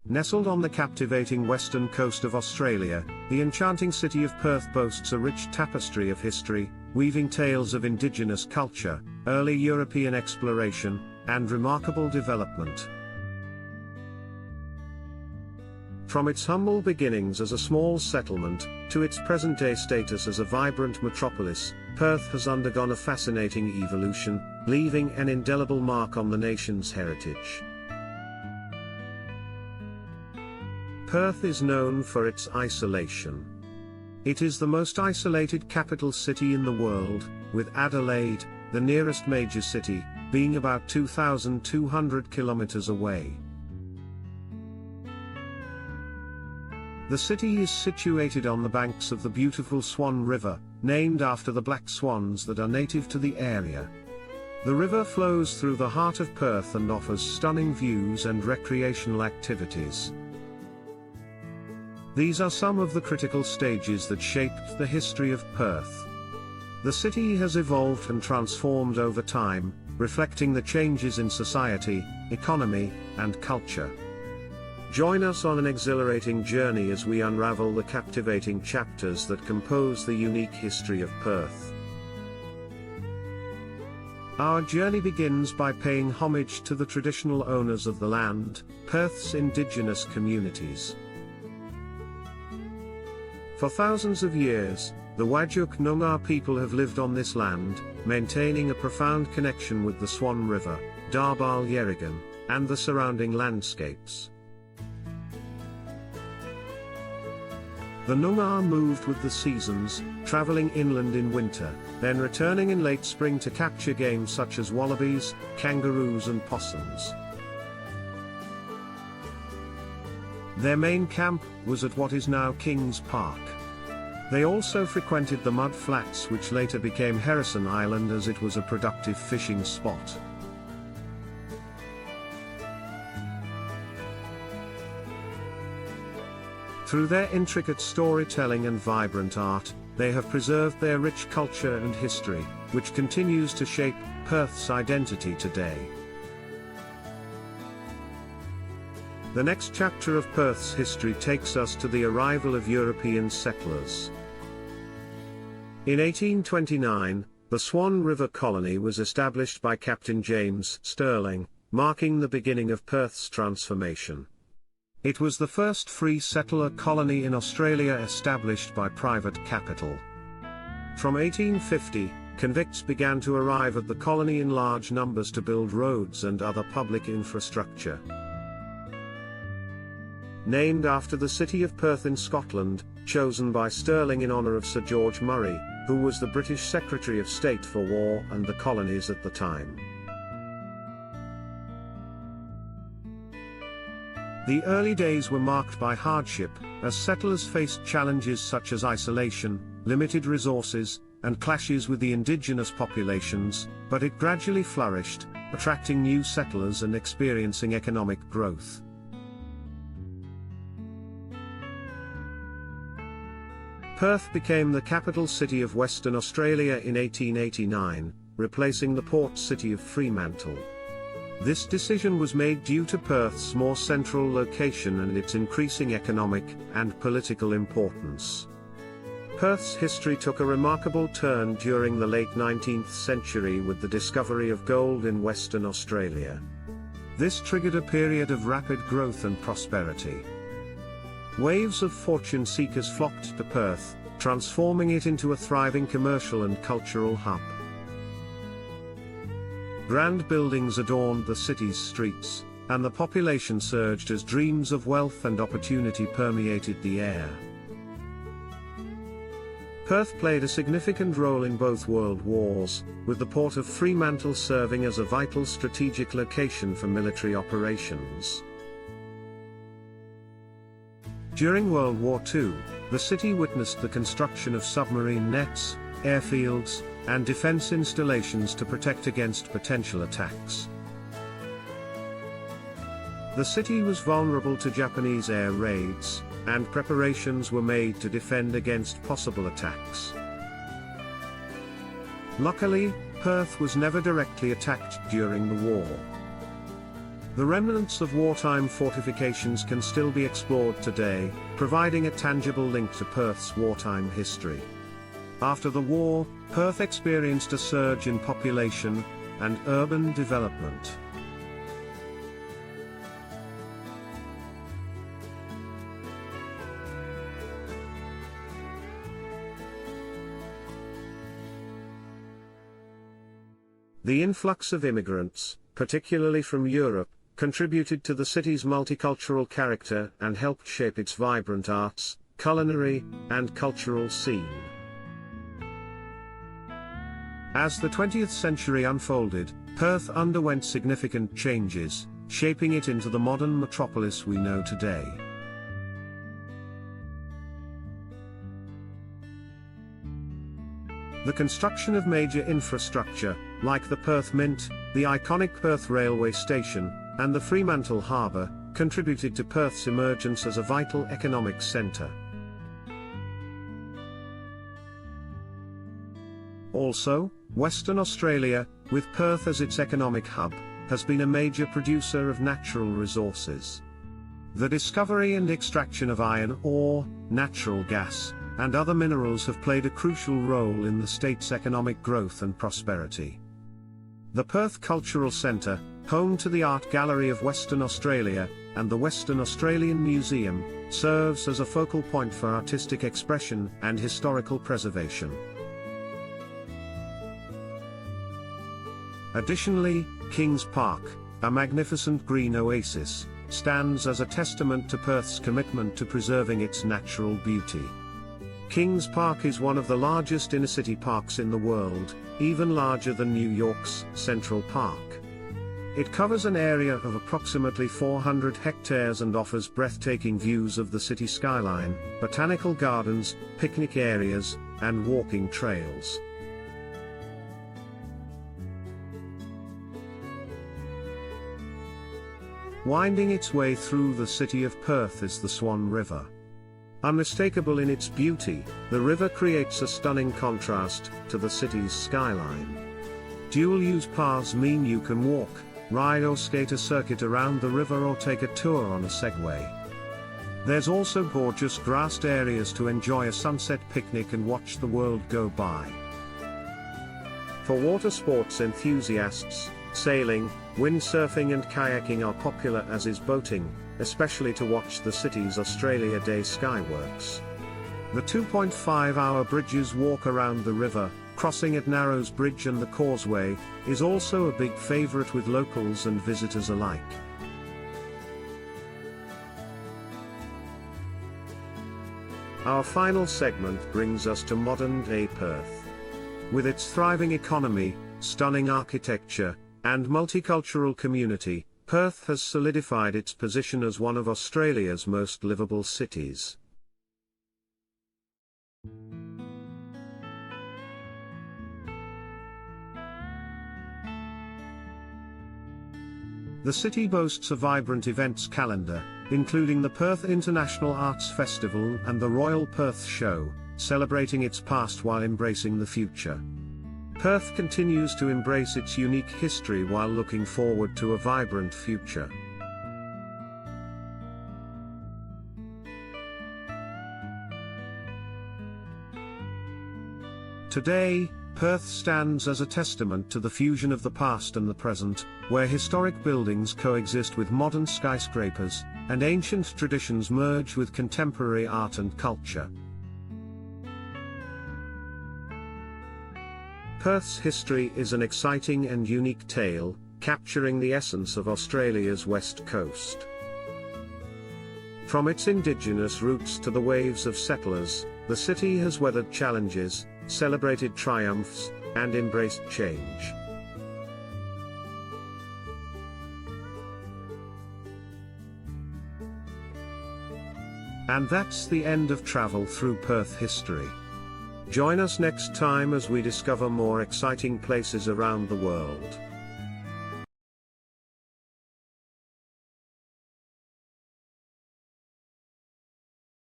Nestled on the captivating western coast of Australia, the enchanting city of Perth boasts a rich tapestry of history, weaving tales of indigenous culture, early European exploration, and remarkable development. From its humble beginnings as a small settlement, to its present-day status as a vibrant metropolis, Perth has undergone a fascinating evolution, leaving an indelible mark on the nation's heritage. Perth is known for its isolation. It is the most isolated capital city in the world, with Adelaide, the nearest major city, being about 2,200 kilometers away. The city is situated on the banks of the beautiful Swan River, named after the black swans that are native to the area. The river flows through the heart of Perth and offers stunning views and recreational activities. These are some of the critical stages that shaped the history of Perth. The city has evolved and transformed over time, reflecting the changes in society, economy, and culture. Join us on an exhilarating journey as we unravel the captivating chapters that compose the unique history of Perth. Our journey begins by paying homage to the traditional owners of the land, Perth's indigenous communities. For thousands of years, the Whadjuk Noongar people have lived on this land, maintaining a profound connection with the Swan River, Darbal Yerrigan, and the surrounding landscapes. The Noongar moved with the seasons, traveling inland in winter, then returning in late spring to capture game such as wallabies, kangaroos and possums. Their main camp was at what is now Kings Park. They also frequented the mud flats which later became Harrison Island as it was a productive fishing spot. Through their intricate storytelling and vibrant art, they have preserved their rich culture and history, which continues to shape Perth's identity today. The next chapter of Perth's history takes us to the arrival of European settlers. In 1829, the Swan River Colony was established by Captain James Stirling, marking the beginning of Perth's transformation. It was the first free settler colony in Australia established by private capital. From 1850, convicts began to arrive at the colony in large numbers to build roads and other public infrastructure. Named after the city of Perth in Scotland, chosen by Stirling in honour of Sir George Murray, who was the British Secretary of State for War and the Colonies at the time. The early days were marked by hardship, as settlers faced challenges such as isolation, limited resources, and clashes with the indigenous populations, but it gradually flourished, attracting new settlers and experiencing economic growth. Perth became the capital city of Western Australia in 1889, replacing the port city of Fremantle. This decision was made due to Perth's more central location and its increasing economic and political importance. Perth's history took a remarkable turn during the late 19th century with the discovery of gold in Western Australia. This triggered a period of rapid growth and prosperity. Waves of fortune seekers flocked to Perth, transforming it into a thriving commercial and cultural hub. Grand buildings adorned the city's streets, and the population surged as dreams of wealth and opportunity permeated the air. Perth played a significant role in both world wars, with the port of Fremantle serving as a vital strategic location for military operations. During World War II, the city witnessed the construction of submarine nets, airfields, and defense installations to protect against potential attacks. The city was vulnerable to Japanese air raids, and preparations were made to defend against possible attacks. Luckily, Perth was never directly attacked during the war. The remnants of wartime fortifications can still be explored today, providing a tangible link to Perth's wartime history. After the war, Perth experienced a surge in population and urban development. The influx of immigrants, particularly from Europe, contributed to the city's multicultural character and helped shape its vibrant arts, culinary, and cultural scene. As the 20th century unfolded, Perth underwent significant changes, shaping it into the modern metropolis we know today. The construction of major infrastructure, like the Perth Mint, the iconic Perth railway station, and the Fremantle Harbour, contributed to Perth's emergence as a vital economic centre. Also, Western Australia, with Perth as its economic hub, has been a major producer of natural resources. The discovery and extraction of iron ore, natural gas, and other minerals have played a crucial role in the state's economic growth and prosperity. The Perth Cultural Centre, home to the Art Gallery of Western Australia, and the Western Australian Museum, serves as a focal point for artistic expression and historical preservation. Additionally, Kings Park, a magnificent green oasis, stands as a testament to Perth's commitment to preserving its natural beauty. Kings Park is one of the largest inner-city parks in the world, even larger than New York's Central Park. It covers an area of approximately 400 hectares and offers breathtaking views of the city skyline, botanical gardens, picnic areas, and walking trails. Winding its way through the city of Perth is the Swan River. Unmistakable in its beauty, the river creates a stunning contrast to the city's skyline. Dual-use paths mean you can walk, ride or skate a circuit around the river or take a tour on a Segway. There's also gorgeous grassed areas to enjoy a sunset picnic and watch the world go by. For water sports enthusiasts, sailing, windsurfing and kayaking are popular, as is boating, especially to watch the city's Australia Day skyworks. The 2.5-hour bridges walk around the river, crossing at Narrows Bridge and the Causeway, is also a big favourite with locals and visitors alike. Our final segment brings us to modern-day Perth. With its thriving economy, stunning architecture, and multicultural community, Perth has solidified its position as one of Australia's most livable cities. The city boasts a vibrant events calendar, including the Perth International Arts Festival and the Royal Perth Show, celebrating its past while embracing the future. Perth continues to embrace its unique history while looking forward to a vibrant future. Today, Perth stands as a testament to the fusion of the past and the present, where historic buildings coexist with modern skyscrapers, and ancient traditions merge with contemporary art and culture. Perth's history is an exciting and unique tale, capturing the essence of Australia's west coast. From its indigenous roots to the waves of settlers, the city has weathered challenges, celebrated triumphs, and embraced change. And that's the end of travel through Perth history. Join us next time as we discover more exciting places around the world.